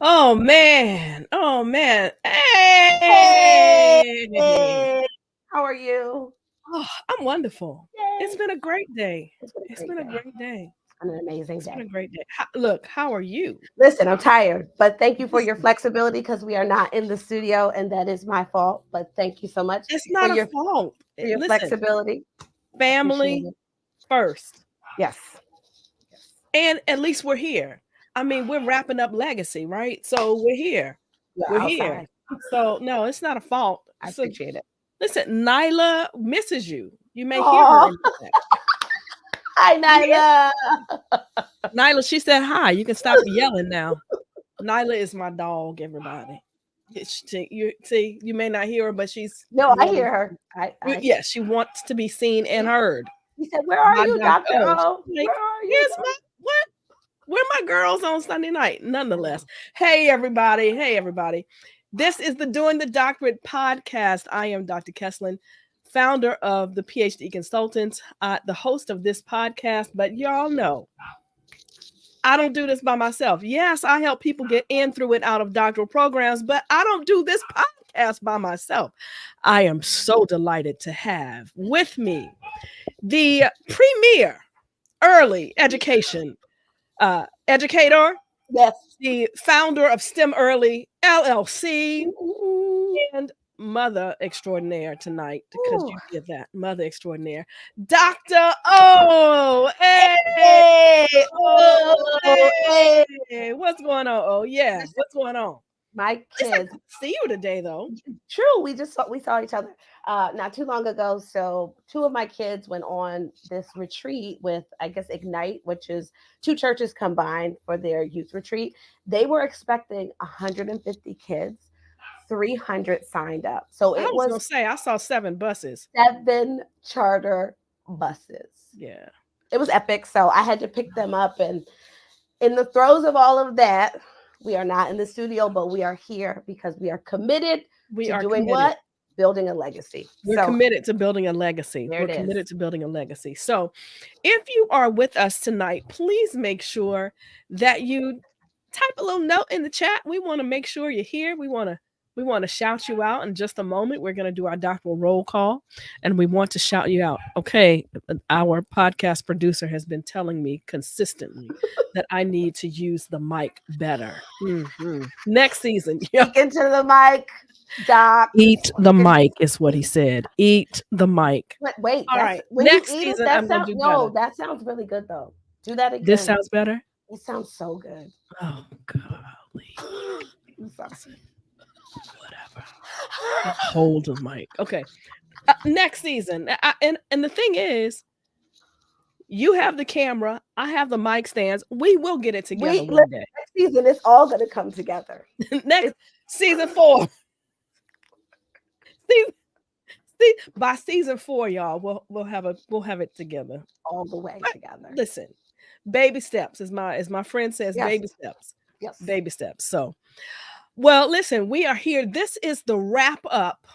Oh man. Oh man. Hey. Hey. How are you? Oh, I'm wonderful. Yay. It's been a great day. It's been a great day. It's been an amazing It's day. been a great day. Look, how are you? Listen, I'm tired, but thank you for your flexibility because we are not in the studio and that is my fault. But thank you so much. It's not for a fault. For your Listen, flexibility. family first. Yes. And at least we're here. I mean, we're wrapping up legacy, right? So we're here. We're here. So no, it's not a fault. I appreciate it. Listen, Nyla misses you. You may hear her. Hi, Nyla. Nyla, she said hi. You can stop yelling now. Nyla is my dog, everybody. You see, you may not hear her, but she's I hear her. Yes, she wants to be seen and heard. He said, "Where are you, Dr. O? Where are you?" What? Where are my girls on Sunday night? Nonetheless. Hey, everybody. This is the Doing the Doctorate Podcast. I am Dr. Kesslin, founder of the PhD Consultants, the host of this podcast. But y'all know, I don't do this by myself. Yes, I help people get in, through, and out of doctoral programs, but I don't do this podcast by myself. I am so delighted to have with me the premier early education educator, yes, the founder of STEM Early LLC, and mother extraordinaire tonight, because you did that, mother extraordinaire, Dr. O. Hey, hey, what's going on? Oh yeah, what's going on? My kids see you today, though. True, we saw each other not too long ago. So 2 of my kids went on this retreat with, I guess, Ignite, which is 2 churches combined for their youth retreat. They were expecting 150 kids. 300 signed up. So I was gonna say, I saw 7 buses. 7 charter buses. Yeah. It was epic. So I had to pick them up, and in the throes of all of that, we are not in the studio, but we are here because we are committed to doing what? Building a legacy. We're committed to building a legacy. We're committed to building a legacy. So if you are with us tonight, please make sure that you type a little note in the chat. We want to make sure you're here. We want to shout you out in just a moment. We're going to do our doctoral roll call, and we want to shout you out. Okay, our podcast producer has been telling me consistently that I need to use the mic better. Mm-hmm. Next season. Speak into the mic, Doc. Eat the mic is what he said. Eat the mic. Wait. All right. Next season, that sounds really good, though. Do that again. This sounds better? It sounds so good. Oh, golly. Whatever. Hold the mic. Okay. Next season. And the thing is, you have the camera. I have the mic stands. We will get it together one day. Next season, it's all going to come together. Next season 4. By season 4, y'all, we'll have it together all the way together. Listen, baby steps, as my friend says. Yes. Baby steps. Yes, baby steps. So, well, listen, we are here. This is the wrap up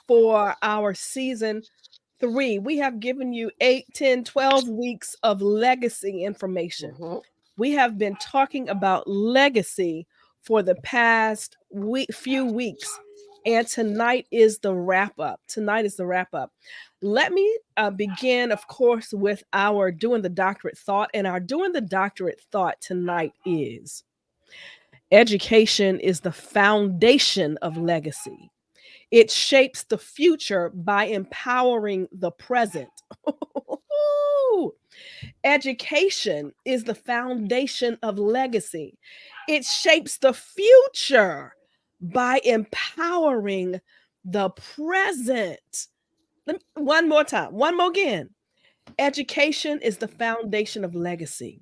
for our season 3. We have given you 8, 10, 12 weeks of legacy information. Mhm. We have been talking about legacy for the past few weeks. And tonight is the wrap up. Let me begin, of course, with our Doing the Doctorate thought. And our Doing the Doctorate thought tonight is education is the foundation of legacy. It shapes the future by empowering the present. Education is the foundation of legacy. It shapes the future by empowering the present. One more time, one more again. Education is the foundation of legacy.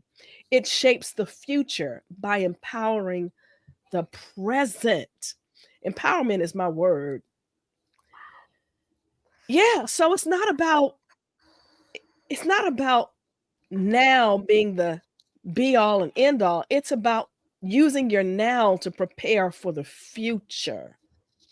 It shapes the future by empowering the present. Empowerment is my word. Yeah, so it's not about now being the be all and end all. It's about using your now to prepare for the future,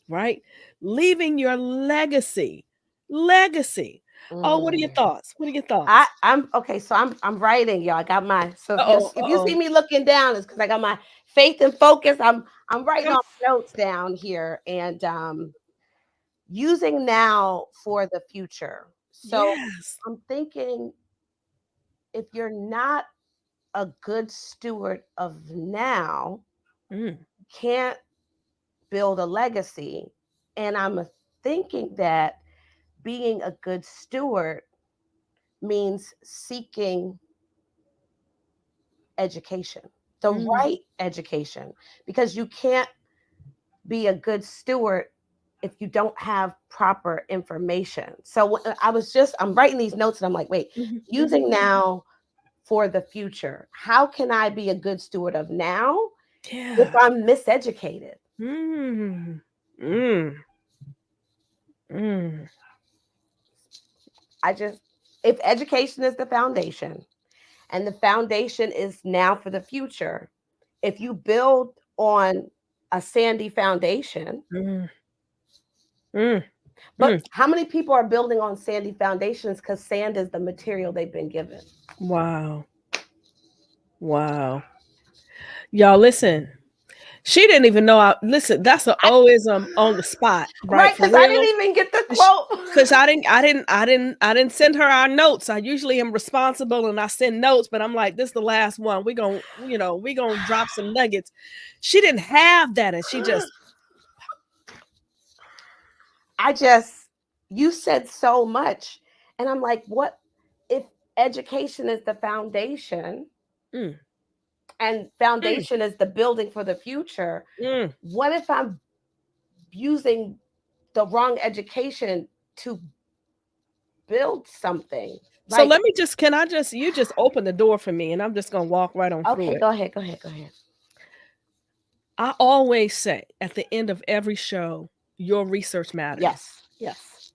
right? Leaving your legacy. Legacy. Oh, what are your Mm. thoughts? What are your thoughts? I'm okay. So I'm writing, y'all. I got my so Uh-oh, if you uh-oh. see me looking down, it's because I got my faith and focus. I'm writing all notes down here and using now for the future. So Yes. I'm thinking if you're not a good steward of now, Mm, can't build a legacy. And I'm thinking that being a good steward means seeking education, the mm, right education, because you can't be a good steward if you don't have proper information. So I'm writing these notes and I'm like, wait, mhm, mhm. using now for the future. How can I be a good steward of now if Yeah. I'm miseducated? Mm, mm, mm. I just, if education is the foundation and the foundation is now for the future, if you build on a sandy foundation, Mm, mm, but mm. how many people are building on sandy foundations because sand is the material they've been given? Wow. Wow. Y'all listen. She didn't even know listen, that's I, always on the spot, right? right, For because I didn't real. even get the Because quote. I didn't send her our notes. I usually am responsible and I send notes, but I'm like, this is the last one. We gonna drop some nuggets. She didn't have that, and she just I just, you said so much. And I'm like, what if education is the foundation mm, and mm, foundation is the building for the future? mm. What if I'm using the wrong education to build something? So Like, you just open the door for me, and I'm just gonna walk right on through okay, it. go ahead. I always say at the end of every show, your research matters. Yes, yes.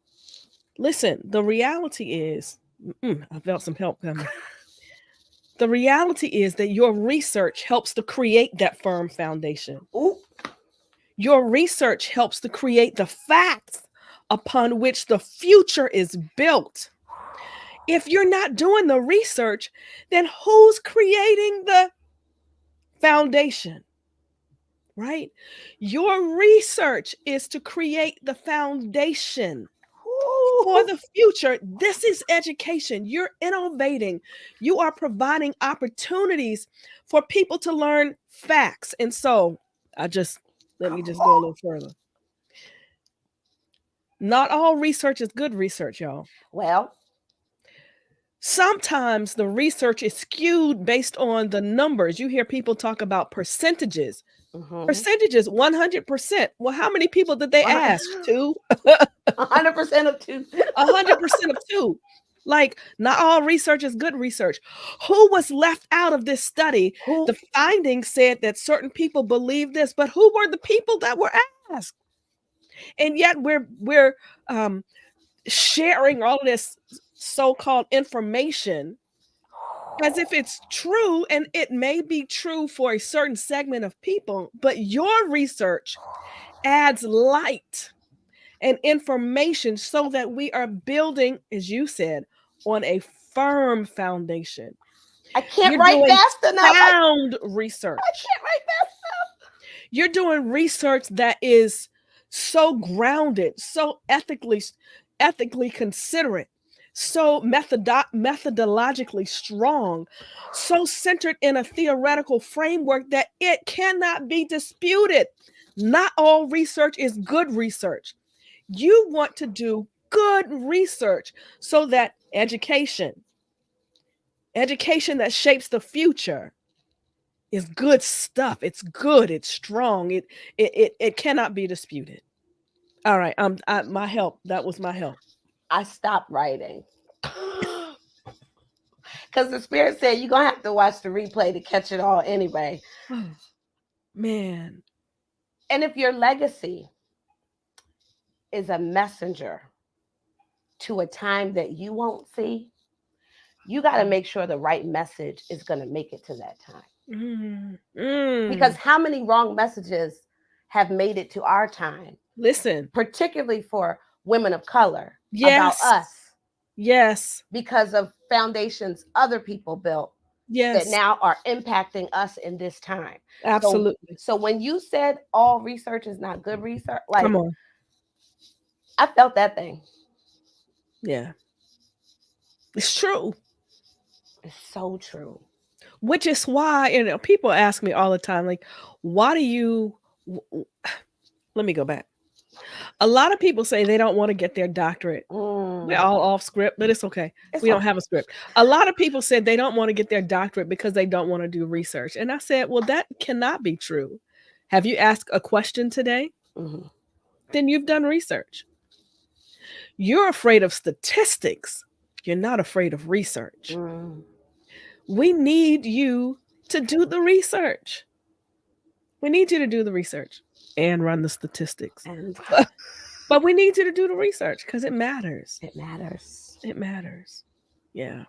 Listen, the reality is, I felt some help coming. The reality is that your research helps to create that firm foundation. Ooh, Your research helps to create the facts upon which the future is built. If you're not doing the research, then who's creating the foundation? Right? Your research is to create the foundation for ooh. the future. This is education. You're innovating. You are providing opportunities for people to learn facts. And so let me just go a little further. Not all research is good research, y'all. Well, Sometimes the research is skewed based on the numbers. You hear people talk about percentages. mhm. Percentages, 100%. Well, how many people did they ask? Two? 100% of two. 100% of two. Like, not all research is good research. Who was left out of this study? Who? The findings said that certain people believe this, but who were the people that were asked? And yet we're sharing all of this so-called information as if it's true, and it may be true for a certain segment of people, but your research adds light and information so that we are building, as you said, on a firm foundation. I can't You're write doing fast enough. sound I research. can't write fast enough. You're doing research that is so grounded, so ethically considerate, so methodologically strong, so centered in a theoretical framework that it cannot be disputed. Not all research is good research. You want to do good research so that education that shapes the future is good stuff. It's good. It's strong. It cannot be disputed. All right. My help. That was my help. I stopped writing because the Spirit said you're gonna have to watch the replay to catch it all anyway. Man. And if your legacy is a messenger to a time that you won't see, you got to make sure the right message is going to make it to that time. Because how many wrong messages have made it to our time? Listen, particularly for women of color, yes, about us. Yes. Because of foundations other people built, yes, that now are impacting us in this time. Absolutely. So when you said all research is not good research, like, come on. I felt that thing. Yeah. It's true. It's so true. Which is why, people ask me all the time, like, why do you, let me go back. A lot of people say they don't want to get their doctorate. We're all off script, but it's okay. We don't have a script. A lot of people said they don't want to get their doctorate because they don't want to do research. And I said, well, that cannot be true. Have you asked a question today? Mm-hmm. Then you've done research. You're afraid of statistics. You're not afraid of research. We need you to do the research. We need you to do the research and run the statistics. But we need you to do the research because it matters. It matters. It matters. Yeah.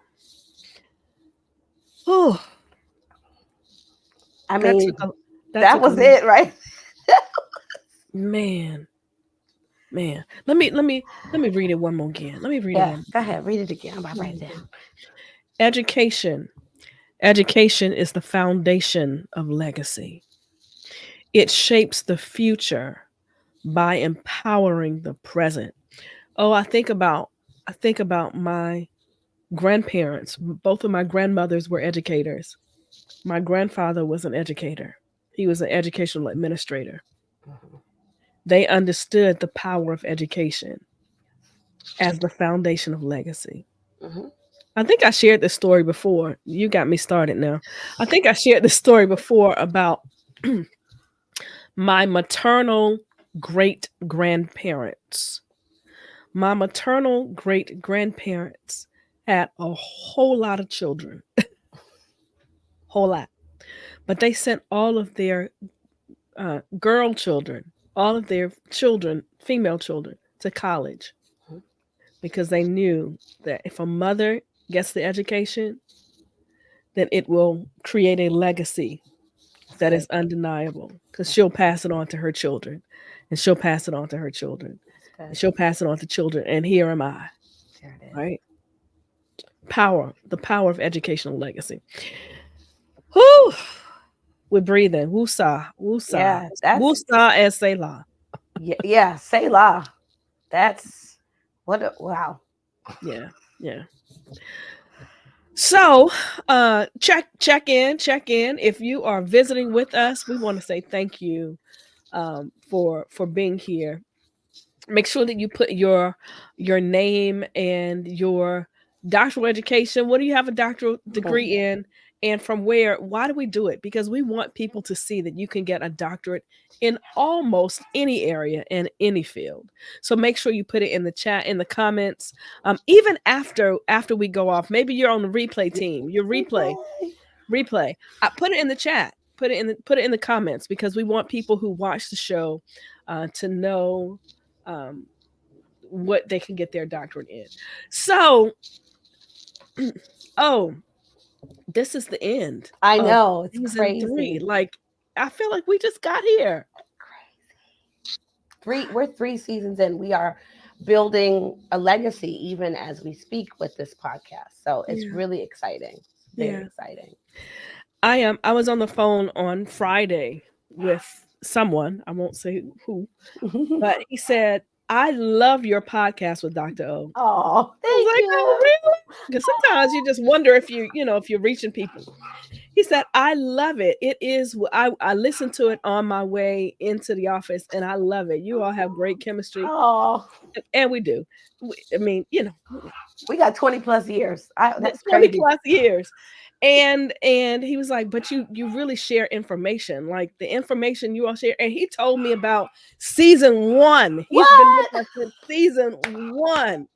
Oh. I mean, that was it, right? Man. Let me read it one more again. Let me read it one. Go ahead, read it again. I'm about to write it down. Education is the foundation of legacy. It shapes the future by empowering the present. Oh, I think about my grandparents. Both of my grandmothers were educators. My grandfather was an educator. He was an educational administrator. Mm-hmm. They understood the power of education as the foundation of legacy. Mm-hmm. I think I shared this story before. You got me started now. I think I shared this story before about my maternal great-grandparents. My maternal great-grandparents had a whole lot of children. Whole lot. But they sent all of their girl children, all of their children, female children, to college. Because they knew that if a mother gets the education, then it will create a legacy that is undeniable, because she'll pass it on to her children, and she'll pass it on to her children, and she'll pass it on to children, and here am I. There it is. Right? The power of educational legacy. Whew. We're breathing. Woosah. Yeah, Woosah and Selah. Yeah, Selah. That's wow. Yeah. So, check in. If you are visiting with us, we want to say thank you for being here. Make sure that you put your name and your doctoral education. What do you have a doctoral degree in? And from where? Why do we do it? Because we want people to see that you can get a doctorate in almost any area and any field. So make sure you put it in the chat, in the comments. Even after we go off, maybe you're on the replay team. Your replay. I put it in the chat. Put it in the comments, because we want people who watch the show to know what they can get their doctorate in. So, this is the end. I know, it's crazy. 3. Like, I feel like we just got here. we're 3 seasons in. We are building a legacy even as we speak with this podcast. So it's really exciting. Very exciting. I was on the phone on Friday with someone, I won't say who, but he said, I love your podcast with Dr. O. Oh, I was thank like, oh, you. really? Because sometimes you just wonder if if you're reaching people. He said, I love it. It is, I listened to it on my way into the office and I love it. You all have great chemistry. Oh, And we do. I mean, we got 20 plus years. That's 20 crazy. plus years. And he was like, but you really share information, like the information you all share. And he told me about season 1. He's been with us since season 1.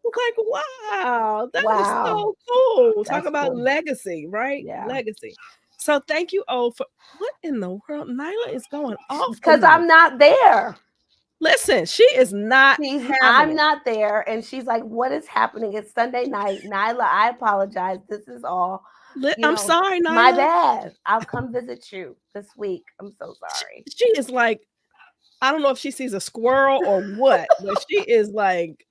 Like, wow, that is so cool. Talk about legacy, right? Yeah. Legacy. So thank you, for what in the world? Nyla is going off because I'm not there. Listen, she is not. I'm not there, and she's like, "What is happening? It's Sunday night, Nyla. I apologize. This is all. I'm sorry, Nyla. My bad. I'll come visit you this week. I'm so sorry." She is like, I don't know if she sees a squirrel or what, but she is like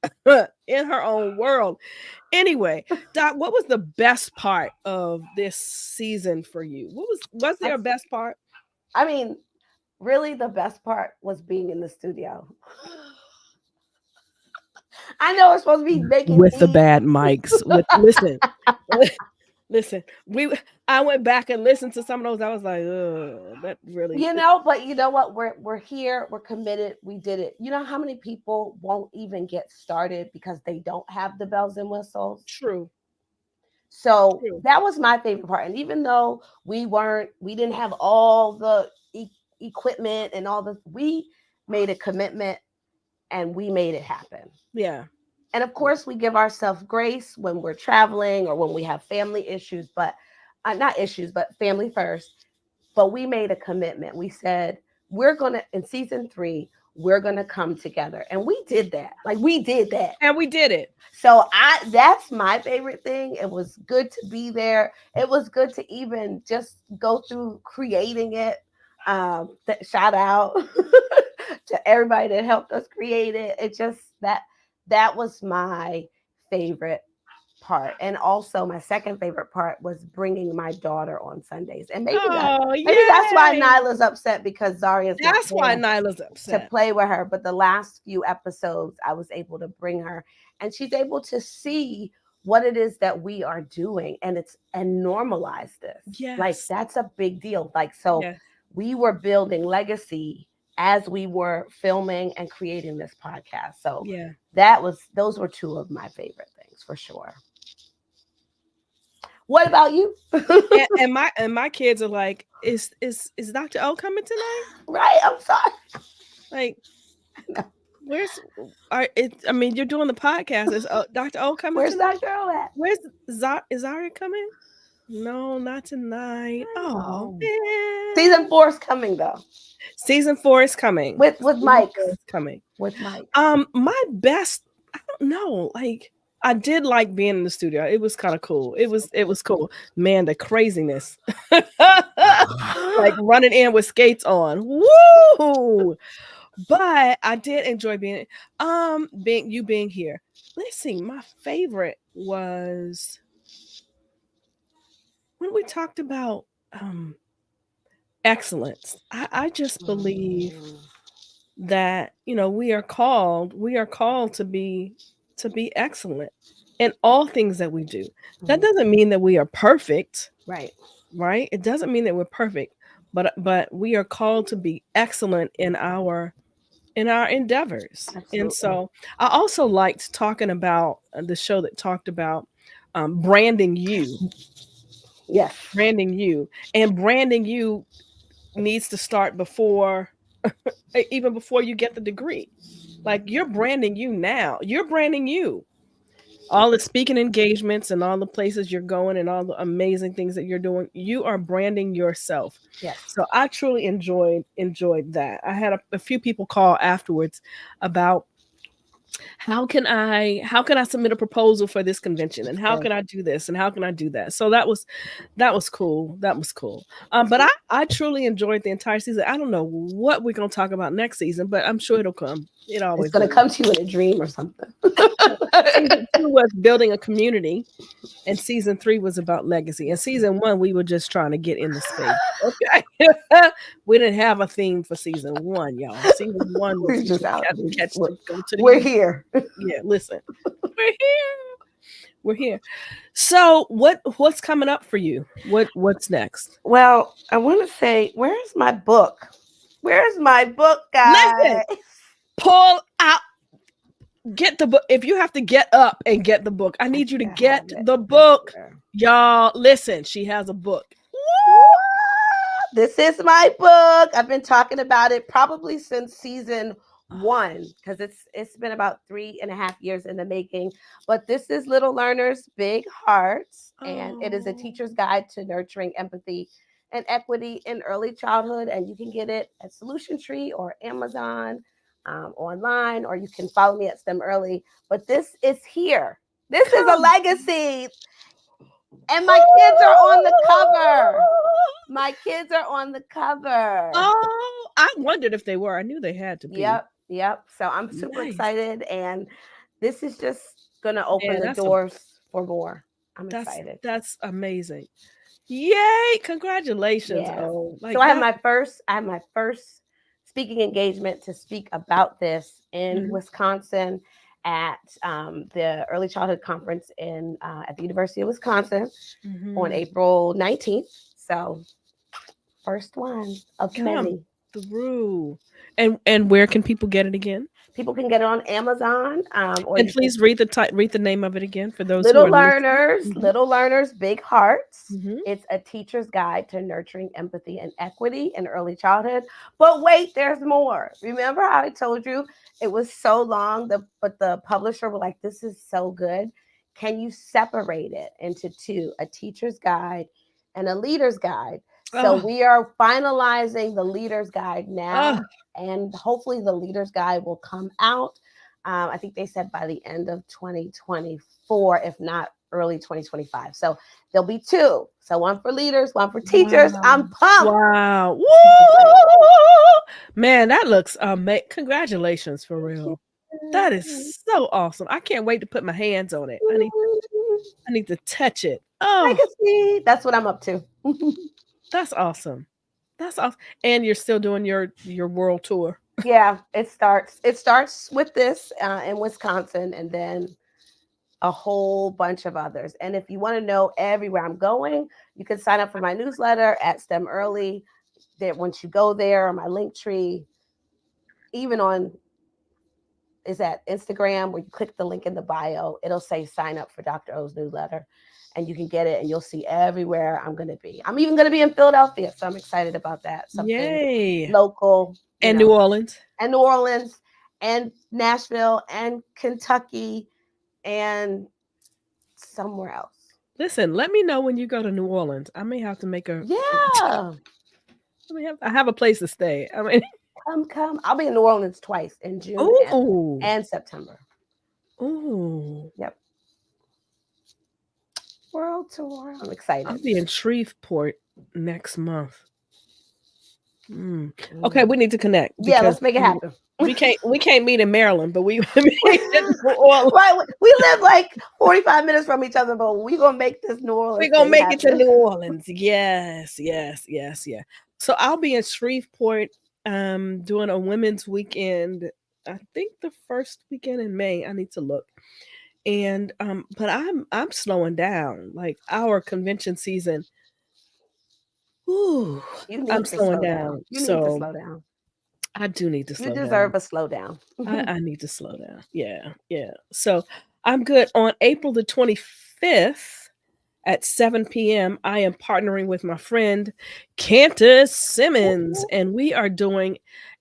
in her own world. Anyway, Doc, what was the best part of this season for you? Was there a best part? I mean, really, the best part was being in the studio. I know it's supposed to be making with the bad mics. Listen. I went back and listened to some of those. I was like, ugh, that really. But you know what? We're here. We're committed. We did it. You know how many people won't even get started because they don't have the bells and whistles? True. So that was my favorite part. And even though we didn't have all the equipment and we made a commitment and we made it happen. Yeah. And of course, we give ourselves grace when we're traveling or when we have family issues, but not issues, but family first. But we made a commitment. We said, in season 3, we're going to come together. And we did that. Like, we did that. And we did it. So that's my favorite thing. It was good to be there. It was good to even just go through creating it. Shout out to everybody that helped us create it. It just, that was my favorite part. And also my second favorite part was bringing my daughter on Sundays. And maybe that's why Nyla's upset, because Zaria's That's why Nyla's upset to play with her. But the last few episodes, I was able to bring her, and she's able to see what it is that we are doing and normalize this. Yes. Like, that's a big deal. Like, so we were building legacy as we were filming and creating this podcast. So those were 2 of my favorite things for sure. What about you? and my kids are like, is Dr. O coming tonight? Right. I'm sorry. Like, you're doing the podcast. Is Dr. O coming? Where's tonight? Dr. O at? Where's is Zaria coming? No, not tonight. Oh, man. Season 4 is coming though. Season 4 is coming. With Mike. Coming. With Mike. My best, I don't know, like, I did like being in the studio. It was kind of cool. It was cool. Man, the craziness. Like running in with skates on. Woo! But I did enjoy being here. Let's see. My favorite was when we talked about excellence. I just believe that we are called to be excellent in all things that we do. That doesn't mean that we are perfect. Right. It doesn't mean that we're perfect, but we are called to be excellent in our endeavors. Absolutely. And so I also liked talking about the show that talked about branding you. Yes. Branding you. And branding you needs to start before even before you get the degree. Like, you're branding you now. You're branding you. All the speaking engagements and all the places you're going and all the amazing things that you're doing, you are branding yourself. Yes. So I truly enjoyed that. I had a few people call afterwards about how can I submit a proposal for this convention, and how can I do this, and how can I do that? So that was cool. That was cool. But I truly enjoyed the entire season. I don't know what we're gonna talk about next season, but I'm sure it'll come. It always It's going to come to you in a dream or something. Season 2 was building a community, and season 3 was about legacy. And season 1, we were just trying to get into space. Okay, we didn't have a theme for season 1, y'all. Season 1 We're was just out. go to the We're here. Yeah, listen, we're here. We're here. So, what's coming up for you? What's next? Well, I want to say, where's my book? Where's my book, guys? Listen, pull out. Get the book. If you have to get up and get the book, I need you to get the book. Y'all, listen, she has a book. This is my book. I've been talking about it probably since season 1, because it's been about 3.5 years in the making. But this is Little Learners, Big Hearts, and it is a teacher's guide to nurturing empathy and equity in early childhood. And you can get it at Solution Tree or Amazon. Online, or you can follow me at STEM Early. But this is here. This is a legacy. And my kids are on the cover. My kids are on the cover. Oh, I wondered if they were. I knew they had to be. Yep. So I'm super excited. And this is just going to open the doors for more. I'm excited. That's amazing. Yay. Congratulations. Yes. Oh, so I have my first speaking engagement to speak about this in Wisconsin at the Early Childhood Conference at the University of Wisconsin on April 19th. So first one of many. Through. And where can people get it again? People can get it on Amazon. And please read the name of it again for those Little Learners, Little Learners, Big Hearts. It's a teacher's guide to nurturing empathy and equity in early childhood. But wait, there's more. Remember how I told you it was so long, but the publisher was like, this is so good. Can you separate it into 2, a teacher's guide and a leader's guide? So we are finalizing the leader's guide now, and hopefully the leader's guide will come out. I think they said by the end of 2024, if not early 2025. So there'll be 2. So one for leaders, one for teachers. Wow. I'm pumped. Wow. Woo! Man, that looks amazing. Congratulations, for real. That is so awesome. I can't wait to put my hands on it. I need to touch it. Legacy. That's what I'm up to. That's awesome. That's awesome. And you're still doing your world tour. Yeah, it starts with this in Wisconsin, and then a whole bunch of others. And if you want to know everywhere I'm going, you can sign up for my newsletter at STEM Early. That once you go there, on my link tree, even is at Instagram, where you click the link in the bio, it'll say sign up for Dr. O's newsletter. And you can get it, and you'll see everywhere I'm going to be. I'm even going to be in Philadelphia, so I'm excited about that. Something local. And New Orleans. And New Orleans, and Nashville, and Kentucky, and somewhere else. Listen, let me know when you go to New Orleans. I may have to make a... Yeah. I have a place to stay. I mean... Come. I'll be in New Orleans twice, in June and September. Ooh. Yep. World tour. I'm excited. I'll be in Shreveport next month. Okay, we need to connect. Yeah, let's make it happen. We can't meet in Maryland, but we right. We live like 45 minutes from each other, but we're gonna make this New Orleans. We're gonna make it to New Orleans. Yes. So I'll be in Shreveport doing a women's weekend. I think the first weekend in May. I need to look. And but I'm slowing down. Like our convention season. Ooh, I'm slowing down. You need to slow down. I do need to slow down. You deserve a slow down. I need to slow down. Yeah. So I'm good. On April the 25th at 7 p.m., I am partnering with my friend Candace Simmons, and we are doing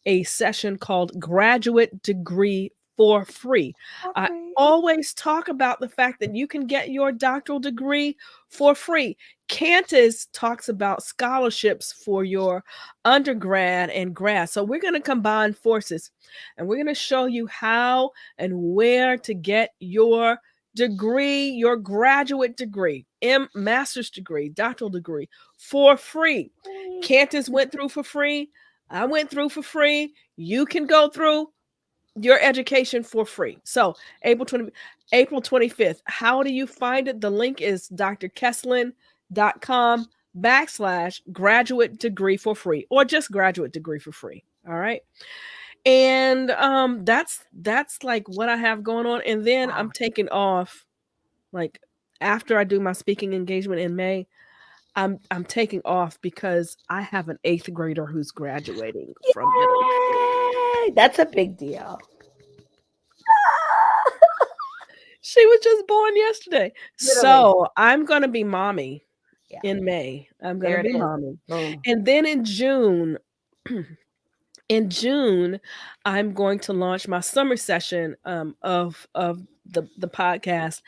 a session called Graduate Degree for free. I Okay. always talk about the fact that you can get your doctoral degree for free. Cantus talks about scholarships for your undergrad and grad. So we're going to combine forces and we're going to show you how and where to get your degree, your graduate degree, master's degree, doctoral degree for free. Cantus went through for free. I went through for free. You can go through your education for free. So April 25th. How do you find it? The link is drkesslin.com/graduate degree for free, or just graduate degree for free. All right. And that's like what I have going on. And then I'm taking off, like, after I do my speaking engagement in May. I'm taking off because I have an 8th grader who's graduating from middle school. Yay! That's a big deal. She was just born yesterday. Literally. So I'm going to be mommy Yeah. in May. I'm going There to it be is. mommy. Boom. And then in June, I'm going to launch my summer session of the podcast,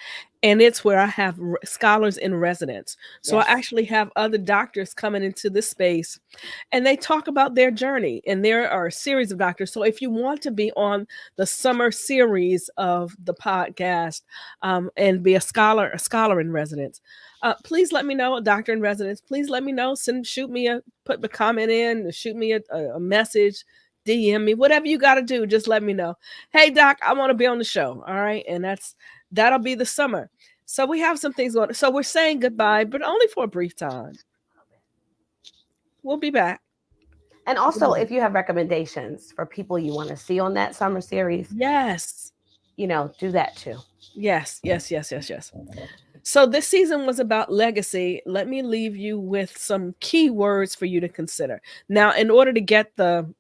and it's where I have scholars in residence. So Yes. I actually have other doctors coming into this space, and they talk about their journey. And there are a series of doctors. So if you want to be on the summer series of the podcast and be a scholar in residence, please let me know. A doctor in residence, please let me know. Put the comment in, shoot me a message, DM me, whatever you got to do. Just let me know. Hey, doc, I want to be on the show. All right. And that'll be the summer. So we have some things going. So we're saying goodbye, but only for a brief time. We'll be back. And also, if you have recommendations for people you want to see on that summer series, yes, do that too. Yes. So this season was about legacy. Let me leave you with some key words for you to consider. Now, in order to get the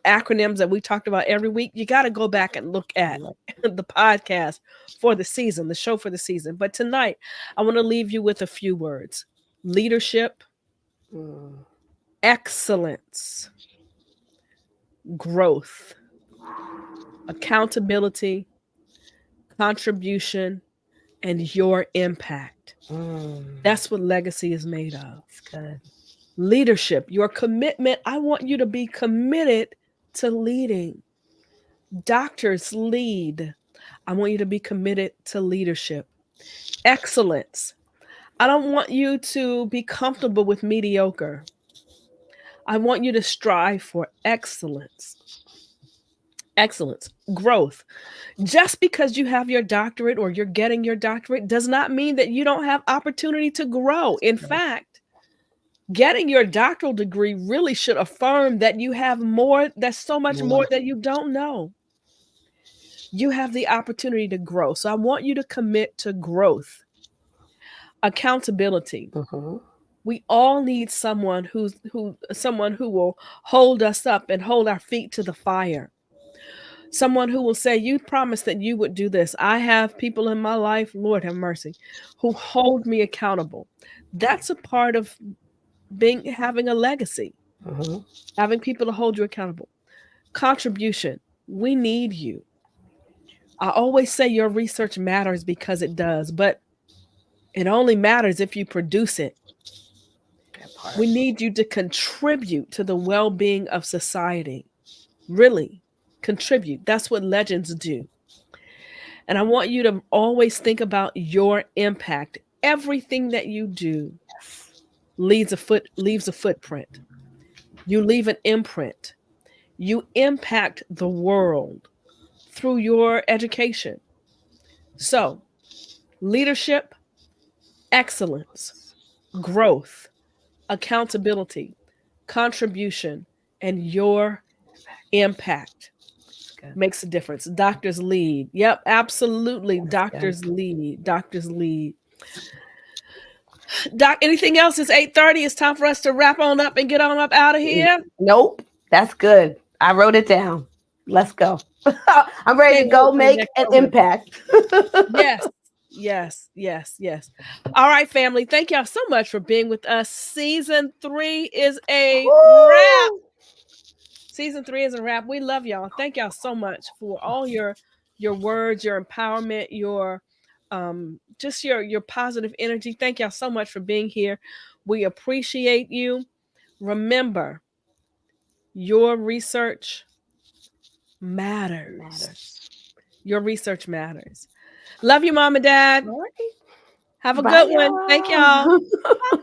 acronyms that we talked about every week, you got to go back and look at the podcast for the season, the show for the season. But tonight, I want to leave you with a few words: leadership, excellence, growth, accountability, contribution, and your impact. That's what legacy is made of. That's good. Leadership, your commitment. I want you to be committed to leading. Doctors lead. I want you to be committed to leadership. Excellence. I don't want you to be comfortable with mediocre. I want you to strive for excellence. Excellence. Growth. Just because you have your doctorate or you're getting your doctorate does not mean that you don't have opportunity to grow. In fact, getting your doctoral degree really should affirm that you have more. There's so much more that you don't know. You have the opportunity to grow. So I want you to commit to growth. Accountability. We all need someone who will hold us up and hold our feet to the fire. Someone who will say, you promised that you would do this. I have people in my life, Lord have mercy, who hold me accountable. That's a part of having a legacy, having people to hold you accountable. Contribution. We need you. I always say your research matters because it does, but it only matters if you produce it. We need you to contribute to the well-being of society. Really. Contribute. That's what legends do. And I want you to always think about your impact. Everything that you do leaves a footprint. You leave an imprint. You impact the world through your education. So, leadership, excellence, growth, accountability, contribution, and your impact makes a difference. Doctors lead. Yep, absolutely. Doctors lead. Doc, anything else? It's 8:30. It's time for us to wrap on up and get on up out of here. Nope. That's good. I wrote it down. Let's go. I'm ready to go make an impact. Yes. All right, family. Thank y'all so much for being with us. Season 3 is a wrap. Season 3 is a wrap. We love y'all. Thank y'all so much for all your your words, your empowerment, your just your positive energy. Thank y'all so much for being here. We appreciate you. Remember, your research matters. Your research matters. Love you, Mom and Dad. All right. Have a Bye, good one. Thank y'all. y'all.